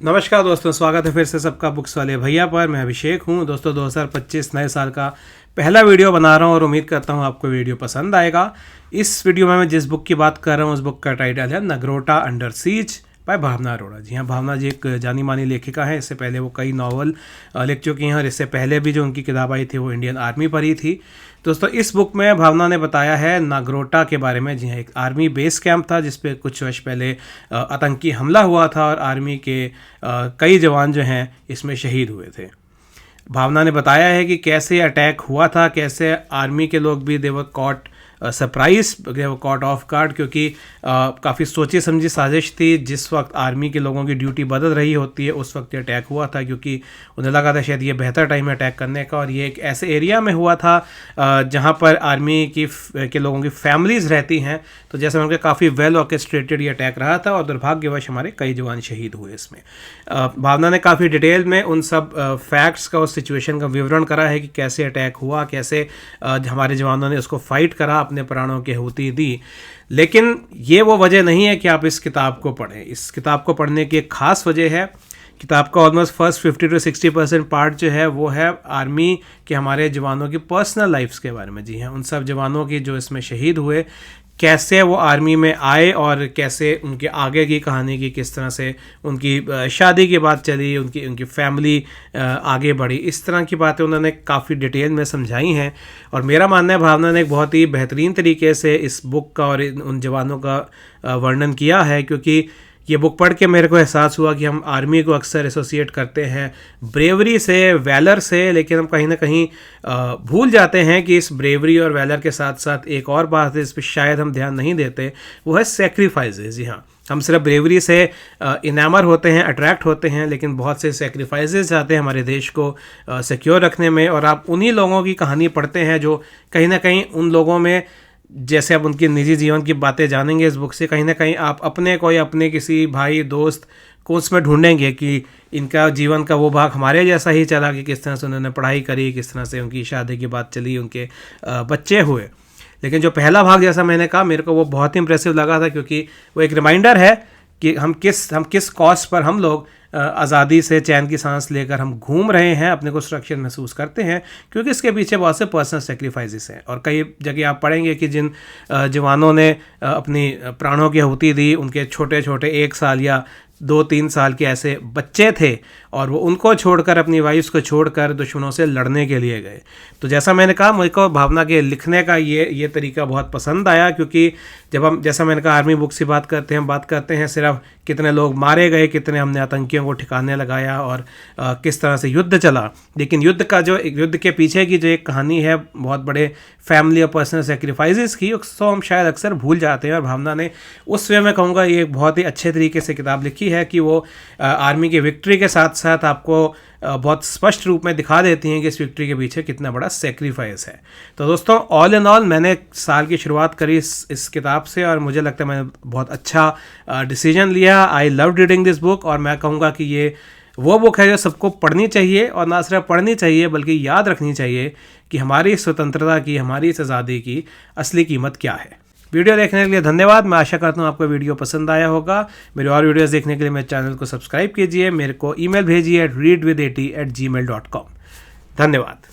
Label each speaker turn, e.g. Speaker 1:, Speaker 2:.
Speaker 1: नमस्कार दोस्तों, स्वागत है फिर से सबका बुक्स वाले भैया पर। मैं अभिषेक हूं। दोस्तों 2025 नए साल का पहला वीडियो बना रहा हूं और उम्मीद करता हूं आपको वीडियो पसंद आएगा। इस वीडियो में मैं जिस बुक की बात कर रहा हूं उस बुक का टाइटल है नगरोटा अंडर सीज बाय भावना अरोड़ा। जी हाँ, भावना जी एक जानी मानी लेखिका हैं। इससे पहले वो कई नावल लिख चुकी हैं और इससे पहले भी जो उनकी किताब आई थी वो इंडियन आर्मी पर ही थी। दोस्तों इस बुक में भावना ने बताया है नागरोटा के बारे में। जी हाँ, एक आर्मी बेस कैंप था जिसपे कुछ वर्ष पहले आतंकी हमला हुआ था और आर्मी के कई जवान जो हैं इसमें शहीद हुए थे। भावना ने बताया है कि कैसे अटैक हुआ था, कैसे आर्मी के लोग भी they were caught surprise, caught off guard, क्योंकि काफ़ी सोची समझी साजिश थी। जिस वक्त आर्मी के लोगों की ड्यूटी बदल रही होती है उस वक्त ये अटैक हुआ था, क्योंकि उन्हें लगा था शायद ये बेहतर टाइम है अटैक करने का। और ये एक ऐसे एरिया में हुआ था जहाँ पर आर्मी के लोगों की फैमिलीज़ रहती हैं। तो जैसे मैंने कहा, काफ़ी वेल ऑर्केस्ट्रेटेड ये अटैक रहा था और दुर्भाग्यवश हमारे कई जवान शहीद हुए इसमें। भावना ने काफ़ी डिटेल में उन सब फैक्ट्स का, उस सिचुएशन का विवरण करा है कि कैसे अटैक हुआ, कैसे हमारे जवानों ने उसको फाइट करा, अपने प्राणों की आहुति दी। लेकिन ये वो वजह नहीं है कि आप इस किताब को पढ़ें। इस किताब को पढ़ने की एक ख़ास वजह है। किताब का ऑलमोस्ट फर्स्ट 50 to 60% पार्ट जो है वो है आर्मी के हमारे जवानों की पर्सनल लाइफ्स के बारे में। जी हाँ, उन सब जवानों की जो इसमें शहीद हुए, कैसे वो आर्मी में आए और कैसे उनके आगे की कहानी की, किस तरह से उनकी शादी की बात चली, उनकी फैमिली आगे बढ़ी, इस तरह की बातें उन्होंने काफ़ी डिटेल में समझाई हैं। और मेरा मानना है भावना ने एक बहुत ही बेहतरीन तरीके से इस बुक का और उन जवानों का वर्णन किया है। क्योंकि ये बुक पढ़ के मेरे को एहसास हुआ कि हम आर्मी को अक्सर एसोसिएट करते हैं ब्रेवरी से, वैलर से, लेकिन हम कहीं ना कहीं भूल जाते हैं कि इस ब्रेवरी और वैलर के साथ साथ एक और बात है इस पर शायद हम ध्यान नहीं देते, वो है सेक्रीफाइसेस। जी हाँ, हम सिर्फ ब्रेवरी से इनामर होते हैं, अट्रैक्ट होते हैं, लेकिन बहुत से सेक्रीफाइसेस जाते हैं हमारे देश को सिक्योर रखने में। और आप उन्हीं लोगों की कहानी पढ़ते हैं जो कहीं ना कहीं उन लोगों में, जैसे आप उनके निजी जीवन की बातें जानेंगे इस बुक से, कहीं ना कहीं आप अपने को या अपने किसी भाई दोस्त को उसमें ढूंढेंगे कि इनका जीवन का वो भाग हमारे जैसा ही चला, कि किस तरह से उन्होंने पढ़ाई करी, किस तरह से उनकी शादी की बात चली, उनके बच्चे हुए। लेकिन जो पहला भाग, जैसा मैंने कहा, मेरे को वो बहुत ही इंप्रेसिव लगा था, क्योंकि वो एक रिमाइंडर है कि हम किस कॉस्ट पर हम लोग आज़ादी से चैन की सांस लेकर हम घूम रहे हैं, अपने को सुरक्षित महसूस करते हैं, क्योंकि इसके पीछे बहुत से पर्सनल सेक्रीफाइसेस हैं। और कई जगह आप पढ़ेंगे कि जिन जवानों ने अपनी प्राणों की आहुति दी, उनके छोटे छोटे 1 साल या 2-3 साल के ऐसे बच्चे थे और वो उनको छोड़कर, अपनी वाइफ्स को छोड़कर दुश्मनों से लड़ने के लिए गए। तो जैसा मैंने कहा, मुझे को भावना के लिखने का ये तरीका बहुत पसंद आया। क्योंकि जब हम, जैसा मैंने कहा, आर्मी बुक्स की बात करते हैं सिर्फ कितने लोग मारे गए, कितने हमने आतंकियों को ठिकाने लगाया और किस तरह से युद्ध चला। लेकिन युद्ध के पीछे की जो एक कहानी है बहुत बड़े फैमिली और पर्सनल सेक्रीफाइसेस की, उसको हम शायद अक्सर भूल जाते हैं। और भावना ने उस वे में कहूँगा ये एक बहुत ही अच्छे तरीके से किताब लिखी है कि वो आर्मी की विक्ट्री के साथ साथ आपको बहुत स्पष्ट रूप में दिखा देती हैं कि इस विक्ट्री के पीछे कितना बड़ा सेक्रीफाइस है। तो दोस्तों, ऑल इन ऑल मैंने साल की शुरुआत करी इस किताब से और मुझे लगता है मैंने बहुत अच्छा डिसीजन लिया। I love reading this book और मैं कहूँगा कि ये वो बुक है जो सबको पढ़नी चाहिए, और ना सिर्फ पढ़नी चाहिए बल्कि याद रखनी चाहिए कि हमारी स्वतंत्रता की, हमारी इस आज़ादी की असली कीमत क्या है। वीडियो देखने के लिए धन्यवाद। मैं आशा करता हूँ आपको वीडियो पसंद आया होगा। मेरे और वीडियोस देखने के लिए मेरे चैनल को सब्सक्राइब कीजिए, मेरे को ईमेल भेजिए readwith80@gmail.com। धन्यवाद।